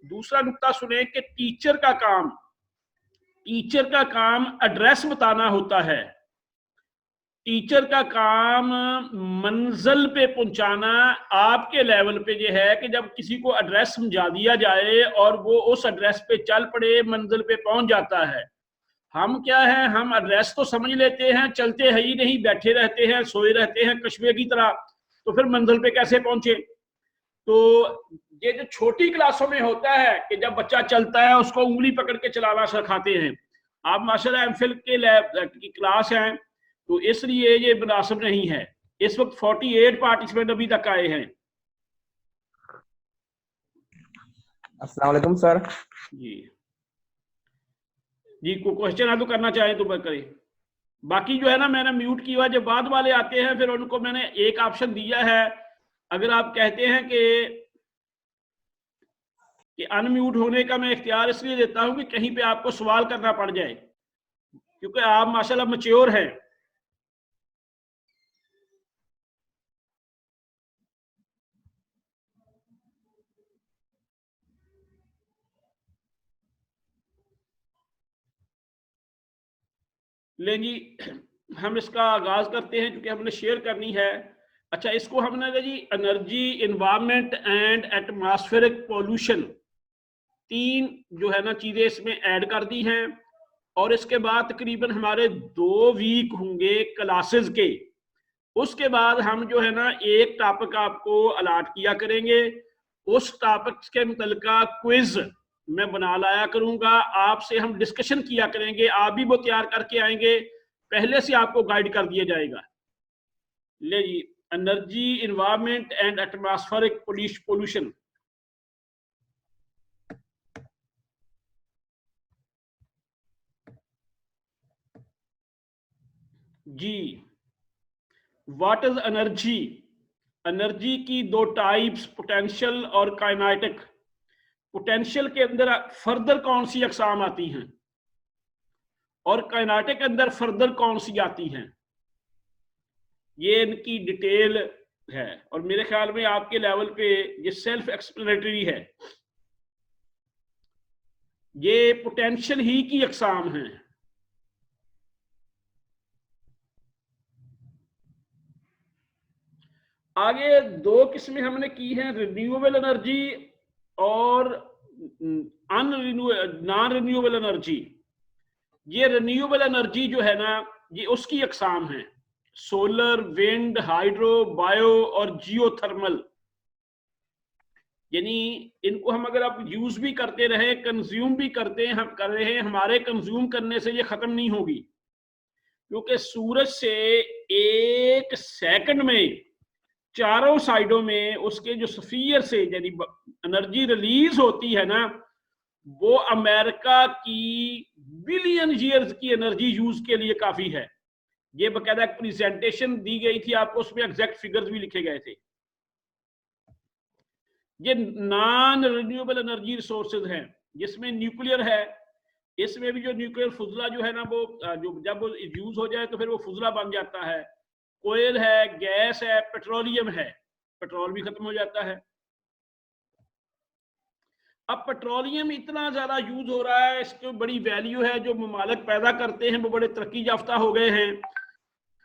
दूसरा नुक्ता सुने कि टीचर का काम एड्रेस बताना होता है। टीचर का काम मंजिल पे पहुंचाना आपके लेवल पे ये है कि जब किसी को एड्रेस समझा दिया जाए और वो उस एड्रेस पे चल पड़े, मंजिल पे पहुंच जाता है। हम क्या है, हम एड्रेस तो समझ लेते हैं, चलते हैं ही नहीं, बैठे रहते हैं, सोए रहते हैं कछुए की तरह, तो फिर मंजिल पे कैसे पहुंचे। तो ये जो छोटी क्लासों में होता है कि जब बच्चा चलता है उसको उंगली पकड़ के चलाना सिखाते हैं। आप माशाल्लाह एमफिल के लैब की क्लास है, तो इसलिए ये मुनासिब नहीं है। इस वक्त 48 पार्टिसिपेंट अभी तक आए हैं। अस्सलाम वालेकुम सर। जी जी, कोई क्वेश्चन है तो करना चाहे तो करें। बाकी जो है ना, मैंने म्यूट किया, जब बाद वाले आते हैं फिर उनको मैंने एक ऑप्शन दिया है। अगर आप कहते हैं कि अनम्यूट होने का मैं इख्तियार इसलिए देता हूं कि कहीं पे आपको सवाल करना पड़ जाए, क्योंकि आप माशाल्लाह मैच्योर हैं। ले जी, हम इसका आगाज करते हैं क्योंकि हमने शेयर करनी है। अच्छा, इसको हमने जी energy, environment and atmospheric pollution, 3 जो है ना चीजें इसमें ऐड कर दी हैं। और इसके बाद तकरीबन हमारे 2 वीक होंगे क्लासेस के। उसके बाद हम जो है ना एक टॉपिक आपको अलाट किया करेंगे, उस टॉपिक के मुतल्लिका क्विज मैं बना लाया करूंगा, आपसे हम डिस्कशन किया करेंगे, आप भी वो तैयार करके आएंगे, पहले से आपको गाइड कर दिया जाएगा। ले जी, energy, environment and atmospheric pollution. जी, व्हाट इज एनर्जी? एनर्जी की 2 टाइप्स, पोटेंशियल और काइनेटिक। पोटेंशियल के अंदर फर्दर कौन सी अकसाम आती हैं और काइनेटिक के अंदर फर्दर कौन सी आती हैं, ये इनकी डिटेल है। और मेरे ख्याल में आपके लेवल पे ये सेल्फ एक्सप्लेनेटरी है। ये पोटेंशियल ही की अकसाम हैं। आगे 2 किस्में हमने की हैं, रिन्यूएबल एनर्जी और नॉन रिन्यूएबल एनर्जी। ये रिन्यूएबल एनर्जी जो है ना, ये उसकी अकसाम है, सोलर, विंड, हाइड्रो, बायो और जियोथर्मल। यानी इनको हम अगर आप यूज भी करते रहे, कंज्यूम भी हम कर रहे हैं, हमारे कंज्यूम करने से ये खत्म नहीं होगी, क्योंकि सूरज से 1 सेकंड में चारों साइडों में उसके जो स्फीयर से यानी एनर्जी रिलीज होती है ना, वो अमेरिका की बिलियन ईयर्स की एनर्जी यूज के लिए काफी है। ये बकायदा एक प्रेजेंटेशन दी गई थी आपको, उसमें एग्जैक्ट फिगर्स भी लिखे गए थे। ये नॉन रिन्यूएबल एनर्जी रिसोर्सेज हैं, जिसमें न्यूक्लियर है। इसमें भी जो न्यूक्लियर फुजला जो है ना, वो जो जब वो यूज हो जाए तो फिर वो फुजला बन जाता है। कोयल है, गैस है, पेट्रोलियम है, पेट्रोल भी खत्म हो जाता है। अब पेट्रोलियम इतना ज्यादा यूज हो रहा है, इसकी बड़ी वैल्यू है, जो ममालिक पैदा करते हैं वो बड़े तरक्की याफ्ता हो गए हैं।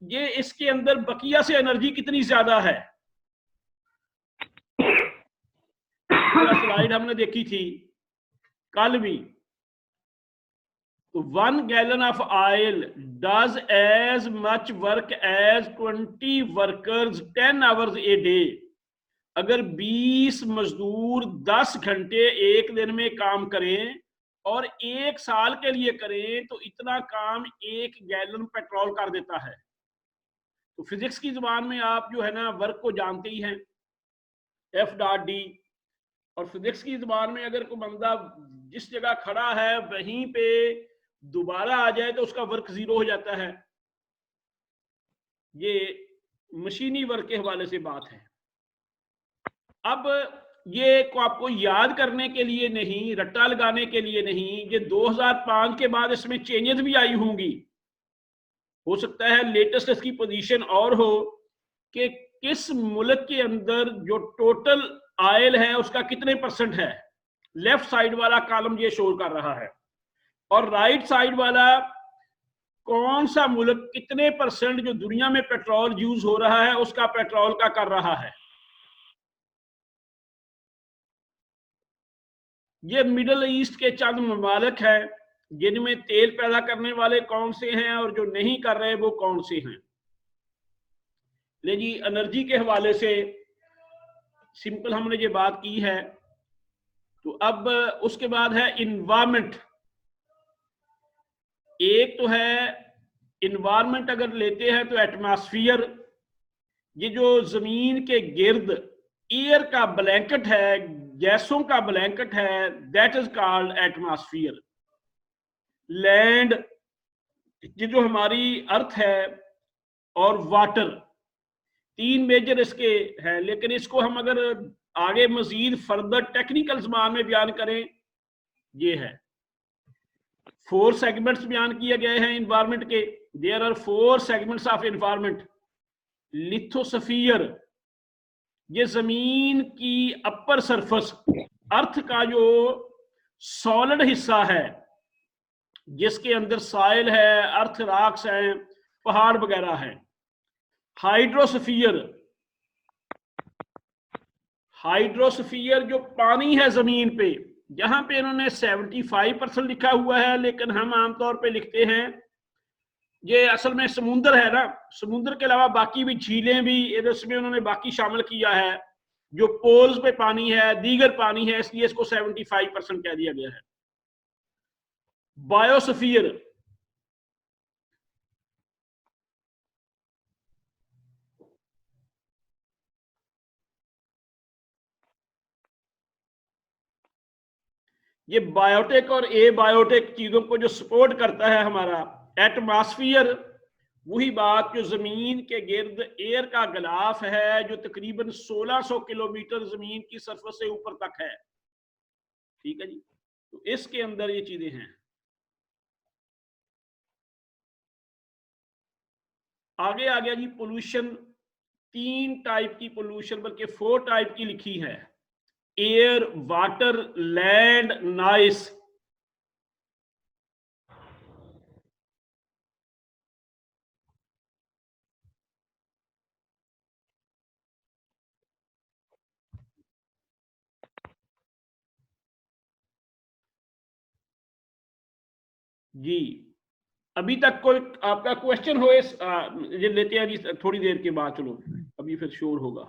ये इसके अंदर बकिया से एनर्जी कितनी ज्यादा है, स्लाइड हमने देखी थी कल भी। तो 1 gallon of oil does as much work as 20 workers 10 hours a day. अगर 20 मजदूर 10 घंटे एक दिन में काम करें और 1 साल के लिए करें तो इतना काम 1 गैलन पेट्रोल कर देता है। तो फिजिक्स की जुबान में आप जो है ना वर्क को जानते ही हैं, F.D। और फिजिक्स की जुबान में अगर कोई बंदा जिस जगह खड़ा है वहीं पे दोबारा आ जाए तो उसका वर्क 0 हो जाता है। ये मशीनी वर्क के हवाले से बात है। अब ये को आपको याद करने के लिए नहीं, रट्टा लगाने के लिए नहीं, ये 2005 के बाद इसमें चेंजेस भी आई होंगी। हो सकता है लेटेस्ट इसकी पोजीशन और हो कि किस मुल्क के अंदर जो टोटल ऑयल है उसका कितने % है। लेफ्ट साइड वाला कॉलम ये शो कर रहा है, और राइट साइड वाला कौन सा मुल्क कितने परसेंट जो दुनिया में पेट्रोल यूज हो रहा है उसका पेट्रोल का कर रहा है। ये मिडल ईस्ट के चंद ममालिक हैं जिनमें तेल पैदा करने वाले कौन से हैं और जो नहीं कर रहे वो कौन से हैं। ले जी, एनर्जी के हवाले से सिंपल हमने ये बात की है। तो अब उसके बाद है इन्वायरमेंट। एक तो है इन्वायरमेंट, अगर लेते हैं तो एटमॉस्फेयर, ये जो जमीन के गिर्द एयर का ब्लैंकेट है, गैसों का ब्लैंकेट है, that is called atmosphere. Land, ये जो हमारी अर्थ है, और वाटर, तीन मेजर इसके हैं। लेकिन इसको हम अगर आगे मजीद फर्दर टेक्निकल ज़बान में बयान करें, ये है 4 सेगमेंट्स बयान किए गए हैं इन्वायरमेंट के। There are 4 segments of environment. Lithosphere, ये जमीन की अपर सरफेस, अर्थ का जो सॉलिड हिस्सा है जिसके अंदर सॉइल है, अर्थ रॉक्स हैं, पहाड़ वगैरह हैं। हाइड्रोस्फीयर, हाइड्रोस्फीयर जो पानी है जमीन पे, जहां पे इन्होंने 75% लिखा हुआ है, लेकिन हम आमतौर पे लिखते हैं ये असल में समुंदर है ना। समुंदर के अलावा बाकी भी झीलें भी इसमें उन्होंने बाकी शामिल किया है। जो पोल्स पे पानी है, दीगर पानी है, इसलिए इसको 75% कह दिया गया है। बायोस्फीयर, ये बायोटिक और ए बायोटिक चीजों को जो सपोर्ट करता है हमारा। एटमॉस्फेयर, वही बात जो जमीन के गिर्द एयर का गिलाफ है जो तकरीबन 1600 किलोमीटर जमीन की सरफेस से ऊपर तक है। ठीक है जी, तो इसके अंदर ये चीजें हैं। आगे आ गया जी पोल्यूशन। 3 टाइप की पोल्यूशन, बल्कि 4 टाइप की लिखी है। Air, water, land, noise. जी, अभी तक कोई आपका क्वेश्चन हो इस ये लेते हैं जी थोड़ी देर के बाद। चलो अभी फिर शोर होगा।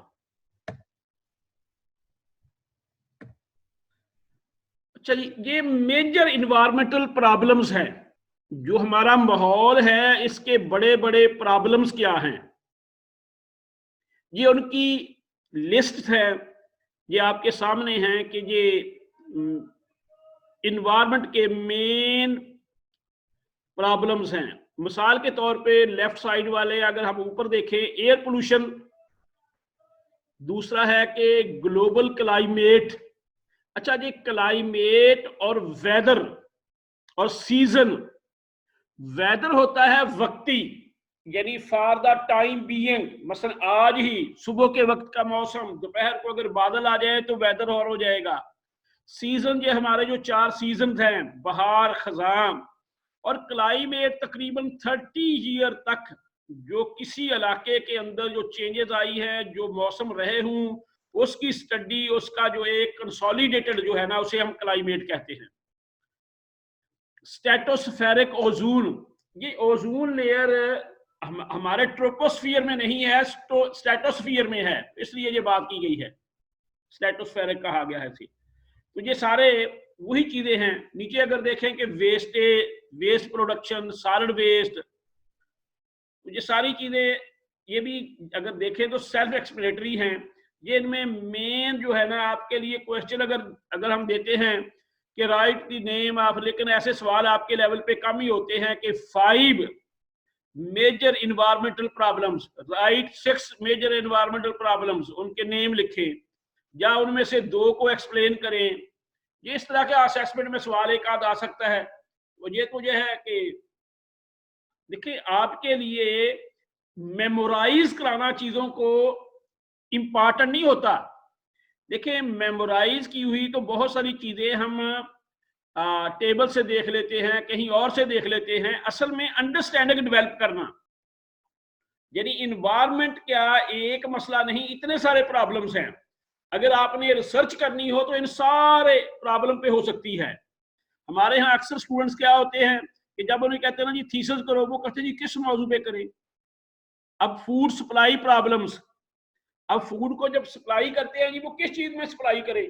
चलिए, ये मेजर इन्वायरमेंटल प्रॉब्लम्स हैं, जो हमारा माहौल है इसके बड़े बड़े प्रॉब्लम्स क्या हैं, ये उनकी लिस्ट है। ये आपके सामने है कि ये इन्वायरमेंट के मेन प्रॉब्लम्स हैं। मिसाल के तौर पे लेफ्ट साइड वाले अगर हम ऊपर देखें, एयर पोल्यूशन। दूसरा है कि ग्लोबल क्लाइमेट। अच्छा जी, क्लाइमेट और वेदर और सीजन। वेदर होता है वक्ती, यानी फॉर द टाइम बीइंग। मसलन आज ही सुबह के वक्त का मौसम, दोपहर को अगर बादल आ जाए तो वेदर और हो जाएगा। सीजन, ये हमारे जो 4 सीजन हैं, बहार, खजां। और क्लाइमेट तकरीबन 30 ईयर तक जो किसी इलाके के अंदर जो चेंजेस आई है, जो मौसम रहे हूं, उसकी स्टडी, उसका जो एक कंसोलिडेटेड जो है ना, उसे हम क्लाइमेट कहते हैं। स्ट्रेटोस्फेरिक ओजोन, ये ओजोन लेयर हमारे ट्रोपोस्फियर में नहीं है, स्ट्रेटोस्फियर में है, इसलिए ये बात की गई है, स्ट्रेटोस्फेरिक कहा गया है इसे। तो ये सारे वही चीजें हैं। नीचे अगर देखें कि वेस्ट प्रोडक्शन, सॉलिड वेस्ट, तो ये सारी चीजें ये भी अगर देखें तो सेल्फ एक्सप्लेनेटरी हैं। ये इनमें मेन जो है ना आपके लिए क्वेश्चन अगर हम देते हैं कि राइट द नेम ऑफ, लेकिन ऐसे सवाल आपके लेवल पे कम ही होते हैं कि 5 major environmental problems, right 6 major environmental problems, उनके नेम लिखें या उनमें से 2 को एक्सप्लेन करें। ये इस तरह के असेसमेंट में सवाल एक आध आ सकता है। तो ये है कि देखिए, आपके लिए मेमोराइज कराना चीजों को इंपॉर्टेंट नहीं होता, देखिए मेमोराइज की हुई तो बहुत सारी चीजें हम टेबल से देख लेते हैं, कहीं और से देख लेते हैं। असल में अंडरस्टैंडिंग डेवलप करना, यानी इन्वायरमेंट क्या एक मसला नहीं, इतने सारे प्रॉब्लम्स हैं। अगर आपने रिसर्च करनी हो तो इन सारे प्रॉब्लम पे हो सकती है। हमारे यहाँ अक्सर स्टूडेंट्स क्या होते हैं कि जब उन्हें कहते हैं ना जी थीसिस करो, वो कहते हैं जी किस मौजू पे करें। अब फूड सप्लाई प्रॉब्लम्स, अब फूड को जब सप्लाई करते हैं जी वो किस चीज में सप्लाई करें।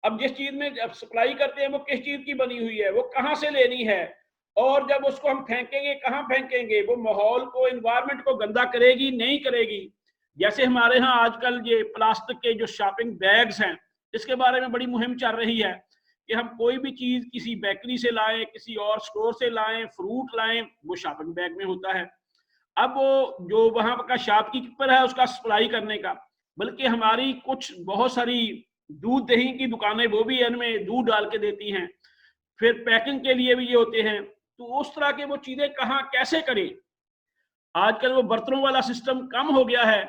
अब जिस चीज में जब सप्लाई करते हैं वो किस चीज की बनी हुई है, वो कहाँ से लेनी है, और जब उसको हम फेंकेंगे कहाँ फेंकेंगे, वो माहौल को इन्वायरमेंट को गंदा करेगी नहीं करेगी। जैसे हमारे यहाँ आजकल ये प्लास्टिक के जो शॉपिंग बैग्स हैं, इसके बारे में बड़ी मुहिम चल रही है कि हम कोई भी चीज किसी बेकरी से लाएं, किसी और स्टोर से लाएं, फ्रूट लाएं, वो शॉपिंग बैग में होता है। अब वो जो वहां का शॉपकीपर है उसका सप्लाई करने का, बल्कि हमारी कुछ बहुत सारी दूध दही की दुकानें वो भी इनमें दूध डाल के देती हैं, फिर पैकिंग के लिए भी ये होते हैं। तो उस तरह के वो चीजें कहाँ कैसे करें। आजकल वो बर्तनों वाला सिस्टम कम हो गया है,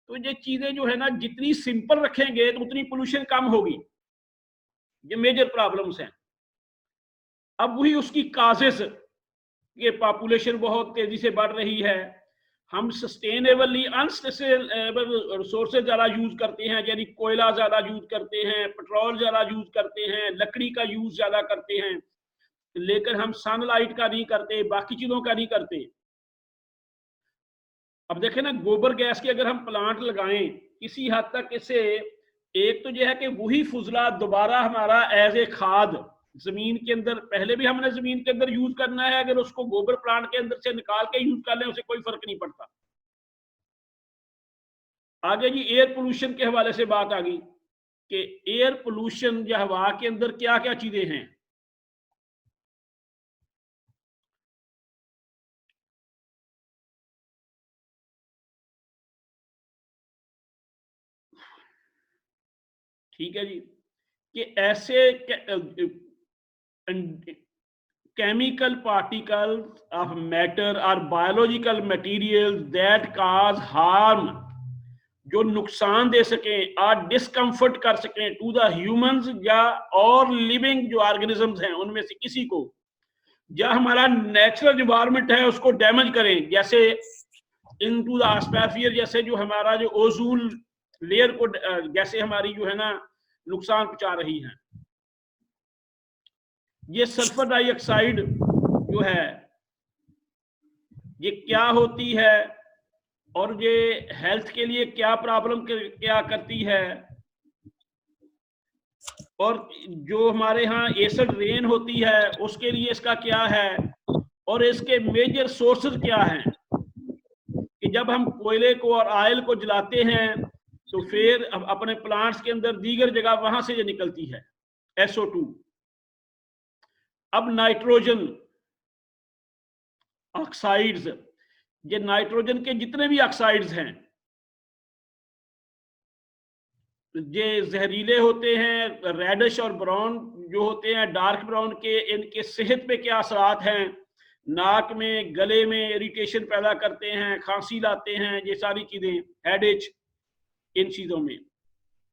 तो ये चीजें जो है ना जितनी सिंपल रखेंगे तो उतनी पोल्यूशन कम होगी। ये मेजर प्रॉब्लम्स हैं। अब वही उसकी काजेस, ये पॉपुलेशन बहुत तेजी से बढ़ रही है, हम सस्टेनेबली अनसस्टेनेबल रिसोर्सेज ज़्यादा यूज करते हैं, यानी कोयला ज़्यादा यूज करते हैं, पेट्रोल ज़्यादा यूज करते हैं, लकड़ी का यूज ज़्यादा करते हैं, लेकिन हम सनलाइट का नहीं करते, बाकी चीज़ों का नहीं करते। अब देखें ना, गोबर गैस के अगर हम प्लांट लगाएं किसी हद तक, इससे एक तो यह है कि वही फुजला दोबारा हमारा एज ए खाद जमीन के अंदर, पहले भी हमने जमीन के अंदर यूज करना है, अगर उसको गोबर प्लांट के अंदर से निकाल के यूज कर लें उसे कोई फर्क नहीं पड़ता। आगे जी एयर पोल्यूशन के हवाले से बात आ गई कि एयर पोल्यूशन या हवा के अंदर क्या क्या चीजें हैं। ठीक है जी, कि ऐसे chemical particles of matter or biological materials that cause harm, जो नुकसान दे सकें और डिस्कम्फर्ट कर सकें टू द ह्यूमंस या और लिविंग जो ऑर्गेनिजम्स हैं उनमें से किसी को, या हमारा नेचुरल इन्वायरमेंट है उसको डैमेज करें, जैसे इनटू द एटमॉस्फेयर, जैसे जो हमारा जो ओजोन लेयर को जैसे हमारी जो है ना नुकसान पहुंचा रही है। ये सल्फर डाइऑक्साइड जो है ये क्या होती है और ये हेल्थ के लिए क्या प्रॉब्लम क्या करती है, और जो हमारे यहाँ एसिड रेन होती है उसके लिए इसका क्या है, और इसके मेजर सोर्सेज क्या हैं। कि जब हम कोयले को और ऑयल को जलाते हैं तो फिर अपने प्लांट्स के अंदर दीगर जगह वहां से ये निकलती है SO2। अब नाइट्रोजन ऑक्साइड्स, ये नाइट्रोजन के जितने भी ऑक्साइड्स हैं ये जहरीले होते हैं, रेडिश और ब्राउन जो होते हैं डार्क ब्राउन के, इनके सेहत पे क्या असरात हैं, नाक में गले में इरिटेशन पैदा करते हैं, खांसी लाते हैं, ये सारी चीजें, हेडेच, इन चीजों में,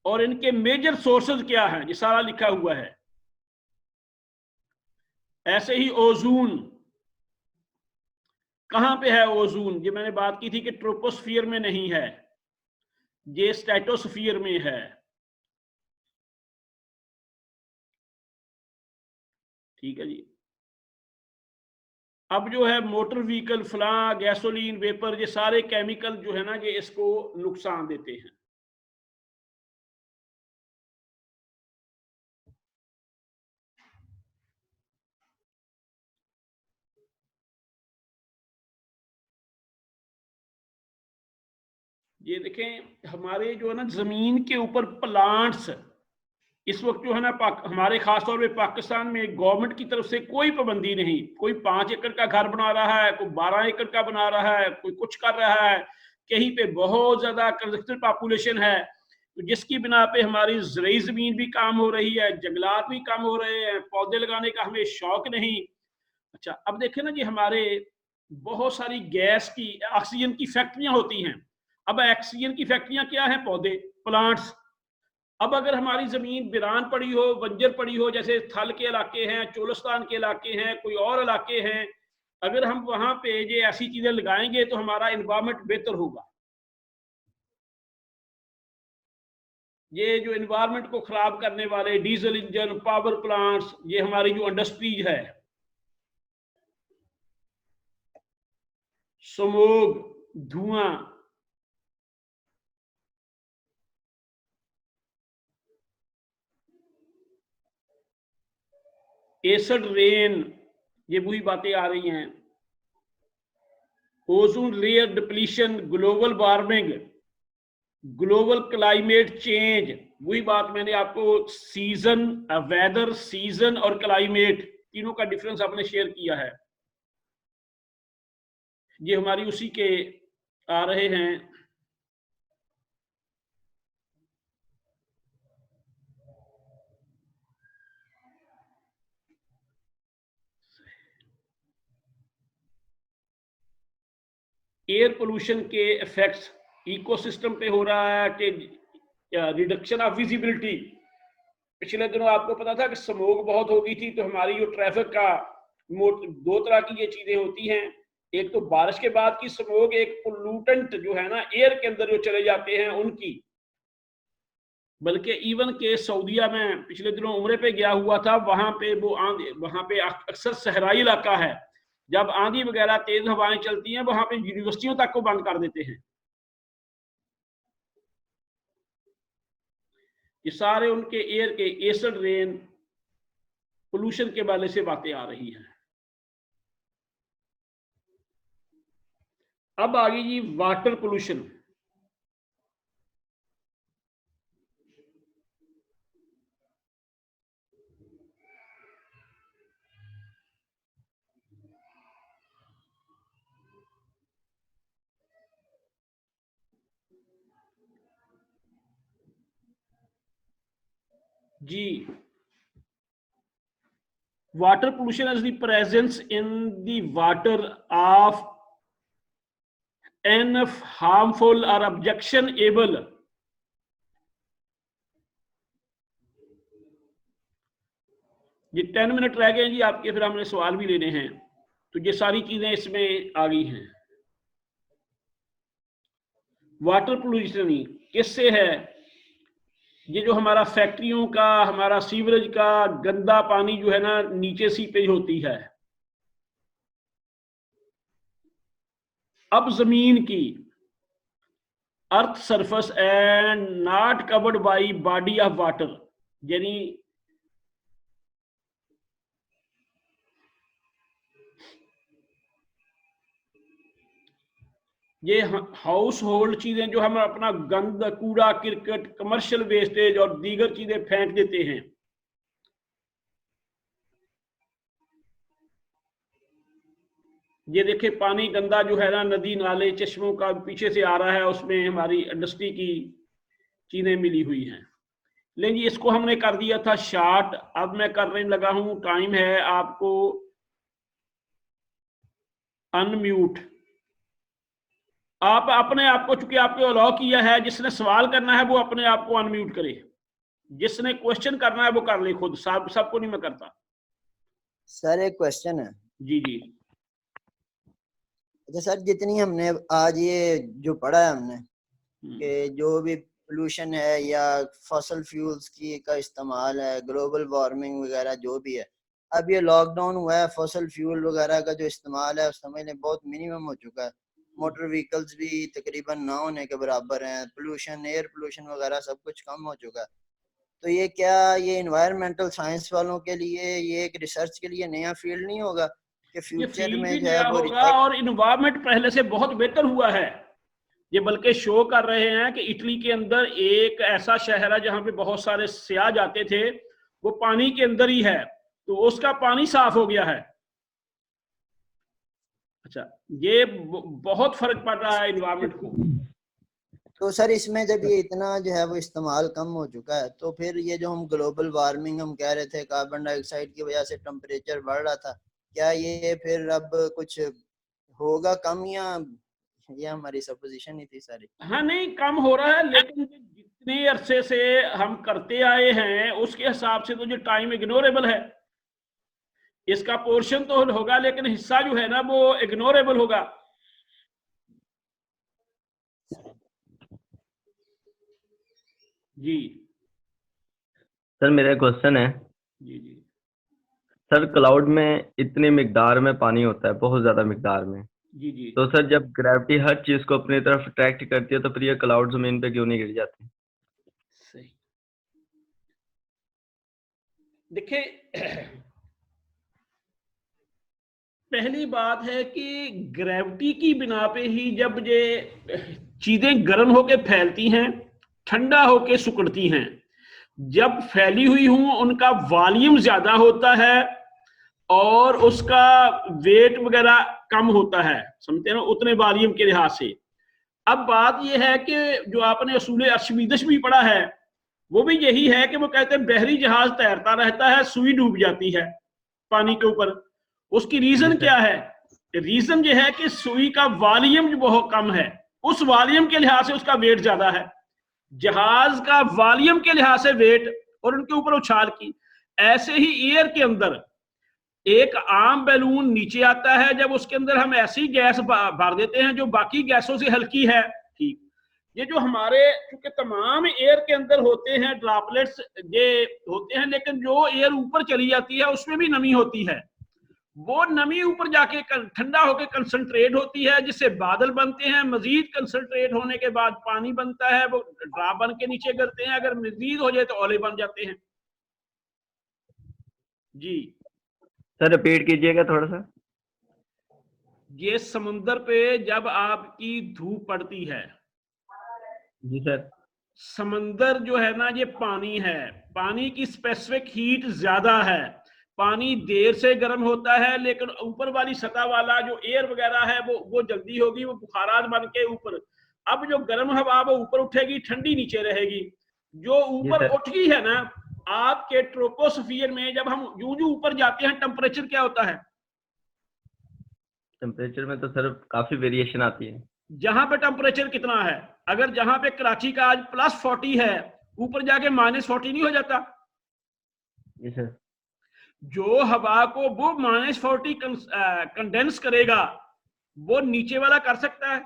और इनके मेजर सोर्सेज क्या हैं ये सारा लिखा हुआ है। ऐसे ही ओजोन, कहां पे है ओजोन, ये मैंने बात की थी कि ट्रोपोस्फियर में नहीं है, ये स्ट्रेटोस्फियर में है। ठीक है जी। अब जो है मोटर व्हीकल, फलां, गैसोलीन, वेपर, ये सारे केमिकल जो है ना ये इसको नुकसान देते हैं। ये देखें हमारे जो है ना जमीन के ऊपर प्लांट्स, इस वक्त जो है ना हमारे खासतौर पे पाकिस्तान में गवर्नमेंट की तरफ से कोई पाबंदी नहीं, कोई 5 एकड़ का घर बना रहा है, कोई 12 एकड़ का बना रहा है, कोई कुछ कर रहा है, कहीं पे बहुत ज्यादा कंजस्टेड पॉपुलेशन है, तो जिसकी बिना पे हमारी ज़रूरी जमीन भी कम हो रही है, जंगलात भी कम हो रहे हैं, पौधे लगाने का हमें शौक नहीं। अच्छा अब देखें ना जी हमारे बहुत सारी गैस की, ऑक्सीजन की फैक्ट्रियां होती हैं। अब ऑक्सीजन की फैक्ट्रियां क्या है, पौधे, प्लांट्स। अब अगर हमारी जमीन वीरान पड़ी हो, बंजर पड़ी हो, जैसे थल के इलाके हैं, चोलिस्तान के इलाके हैं, कोई और इलाके हैं, अगर हम वहां पे ये ऐसी चीजें लगाएंगे तो हमारा इन्वायरमेंट बेहतर होगा। ये जो इन्वायरमेंट को खराब करने वाले डीजल इंजन, पावर प्लांट्स, ये हमारी जो इंडस्ट्रीज है, स्मोग, धुआं, एसिड रेन, ये वही बातें आ रही हैं। Ozone layer depletion, global warming, global climate change, वही बात मैंने आपको सीजन, वेदर, सीजन और क्लाइमेट तीनों का डिफरेंस आपने शेयर किया है। ये हमारी उसी के आ रहे हैं। एयर पोल्यूशन के इफेक्ट्स इकोसिस्टम पे हो रहा है कि रिडक्शन ऑफ विजिबिलिटी। पिछले दिनों आपको पता था कि स्मोक बहुत हो गई थी, तो हमारी जो ट्रैफिक का दो तरह की ये चीजें होती हैं। एक तो बारिश के बाद की स्मोक, एक पोल्यूटेंट जो है ना एयर के अंदर जो चले जाते हैं उनकी। बल्कि इवन के सऊदीया में पिछले दिनों उम्रे पे गया हुआ था, वहां पे वो आंधी, वहां पे अक्सर सहराई इलाका है, जब आंधी वगैरह तेज हवाएं चलती हैं वहां पे यूनिवर्सिटियों तक को बंद कर देते हैं। ये सारे उनके एयर के एसिड रेन पोल्यूशन के वाले से बातें आ रही हैं। अब आ गई जी वाटर पोल्यूशन। जी, water pollution is the presence in the water of an harmful or objectionable ये 10 मिनट रह गए जी आपके, फिर हमने सवाल भी लेने हैं। तो ये सारी चीजें इसमें आ गई हैं। वाटर पोल्यूशन किससे है? ये जो हमारा फैक्ट्रियों का, हमारा सीवरेज का गंदा पानी जो है ना नीचे सीपेज होती है। अब जमीन की earth surface and not covered by body of water, यानी ये हाउस होल्ड चीजें जो हम अपना गंद, कूड़ा, क्रिकेट, कमर्शियल वेस्टेज और दीगर चीजें फेंक देते हैं, ये देखिए पानी गंदा जो है ना नदी नाले चश्मों का पीछे से आ रहा है, उसमें हमारी इंडस्ट्री की चीजें मिली हुई हैं। लेकिन जी इसको हमने कर दिया था शॉर्ट, अब मैं करने लगा हूं, टाइम है आपको अनम्यूट। आप अपने आप को, चूंकि आपको अलाउ किया है, जिसने सवाल करना है वो अपने आप को अनम्यूट करे, जिसने क्वेश्चन करना है वो कर ले खुद, सबको नहीं मैं करता। सर एक क्वेश्चन है। जी जी। अच्छा सर, जितनी हमने आज ये जो पढ़ा है हमने कि जो भी पोल्यूशन है या फॉसल फ्यूल्स की का इस्तेमाल है, ग्लोबल वार्मिंग वगैरह जो भी है, अब ये लॉकडाउन हुआ है, फॉसल फ्यूल वगैरह का जो इस्तेमाल है समझ लें बहुत मिनिमम हो चुका है। मोटर व्हीकल्स भी तकरीबन ना होने के बराबर हैं, पोल्यूशन, एयर पोल्यूशन वगैरह सब कुछ कम हो चुका है। तो ये क्या ये इन्वायरमेंटल साइंस वालों के लिए ये एक रिसर्च के लिए नया फील्ड नहीं होगा कि ये फ्यूचर फील्ड में भी जो है नया वो होगा और इन्वायरमेंट पहले से बहुत बेहतर हुआ है। ये बल्कि शो कर रहे हैं कि इटली के अंदर एक ऐसा शहर है जहां पे बहुत सारे सियाह जाते थे, वो पानी के अंदर ही है, तो उसका पानी साफ हो गया है। अच्छा, ये बहुत फर्क पड़ रहा है इन्वायरमेंट को। तो सर इसमें जब ये इतना जो है वो इस्तेमाल कम हो चुका है, तो फिर ये जो हम ग्लोबल वार्मिंग हम कह रहे थे, कार्बन डाइऑक्साइड की वजह से टेम्परेचर बढ़ रहा था, क्या ये फिर अब कुछ होगा कम, या ये हमारी सपोजिशन ही थी सारी? हाँ नहीं, कम हो रहा है, लेकिन इतने अरसे से हम करते आए हैं उसके हिसाब से तो जो टाइम इग्नोरेबल है, इसका पोर्शन तो होगा लेकिन हिस्सा जो है ना वो इग्नोरेबल होगा। जी सर मेरा क्वेश्चन है, जी जी सर क्लाउड में इतनी मिकदार में पानी होता है, बहुत ज्यादा मिकदार में, जी जी। तो सर जब ग्रेविटी हर चीज को अपनी तरफ अट्रैक्ट करती है तो फिर ये क्लाउड जमीन पे क्यों नहीं गिर जाते? सही। देखिए, पहली बात है कि ग्रेविटी की बिना पे ही जब ये चीजें गर्म होके फैलती हैं, ठंडा होके सिकुड़ती हैं, जब फैली हुई हूं उनका वॉल्यूम ज्यादा होता है और उसका वेट वगैरह कम होता है, समझते हैं ना, उतने वॉल्यूम के लिहाज से। अब बात यह है कि जो आपने असूल अर्शमीदश भी पढ़ा है वो भी यही है कि वो कहते हैं बहरी जहाज तैरता रहता है, सुई डूब जाती है पानी के ऊपर। उसकी रीजन क्या है? रीजन ये है कि सुई का वॉल्यूम जो बहुत कम है, उस वॉल्यूम के लिहाज से उसका वेट ज्यादा है। जहाज का वॉल्यूम के लिहाज से वेट और उनके ऊपर उछाल की। ऐसे ही एयर के अंदर एक आम बैलून नीचे आता है, जब उसके अंदर हम ऐसी गैस भर देते हैं जो बाकी गैसों से हल्की है, ठीक। ये जो हमारे चूंकि तमाम एयर के अंदर होते हैं ड्रॉपलेट्स ये होते हैं, लेकिन जो एयर ऊपर चली जाती है उसमें भी नमी होती है। वो नमी ऊपर जाके ठंडा होकर कंसंट्रेट होती है, जिससे बादल बनते हैं। मजीद कंसंट्रेट होने के बाद पानी बनता है, वो ड्रॉप बन के नीचे गिरते हैं। अगर मजीद हो जाए तो ओले बन जाते हैं। जी सर रिपीट कीजिएगा थोड़ा सा। ये समुंदर पे जब आपकी धूप पड़ती है, जी सर। समंदर जो है ना ये पानी है, पानी की स्पेसिफिक हीट ज्यादा है, पानी देर से गर्म होता है, लेकिन ऊपर वाली सतह वाला जो एयर वगैरह है वो जल्दी होगी, वो बुखारात बन के ऊपर। अब जो गर्म हवा वो ऊपर उठेगी, ठंडी नीचे रहेगी। जो ऊपर उठ गई है ना, आपके ट्रोपोस्फियर में जब हम यूं यूं ऊपर जाते हैं टेम्परेचर क्या होता है? टेम्परेचर में तो सर काफी वेरिएशन आती है। जहां पे टेम्परेचर कितना है, अगर जहां पे कराची का आज +40 है, ऊपर जाके -40 नहीं हो जाता? जी सर। जो हवा को वो -40 कंडेंस करेगा, वो नीचे वाला कर सकता है?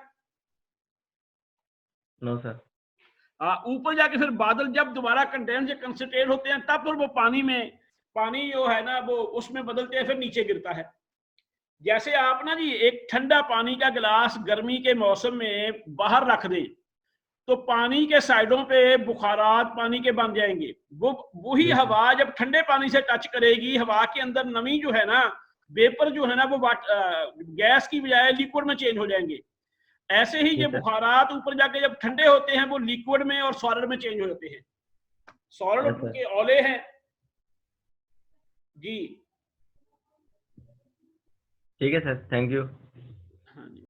No sir. ऊपर जाके फिर बादल जब दोबारा कंडेंस या कंसंट्रेट होते हैं, तब फिर वो पानी जो है ना वो उसमें बदलते हैं, फिर नीचे गिरता है। जैसे आप ना जी एक ठंडा पानी का गिलास गर्मी के मौसम में बाहर रख दे, तो पानी के साइडों पे बुखारात पानी के बन जाएंगे। वही हवा जब ठंडे पानी से टच करेगी, हवा के अंदर नमी जो है ना, वेपर जो है ना, वो गैस की बजाय लिक्विड में चेंज हो जाएंगे। ऐसे ही ये बुखारात ऊपर जाके जब ठंडे होते हैं वो लिक्विड में और सॉलिड में चेंज हो जाते हैं। सॉलिड के ओले हैं जी। ठीक है सर, थैंक यू।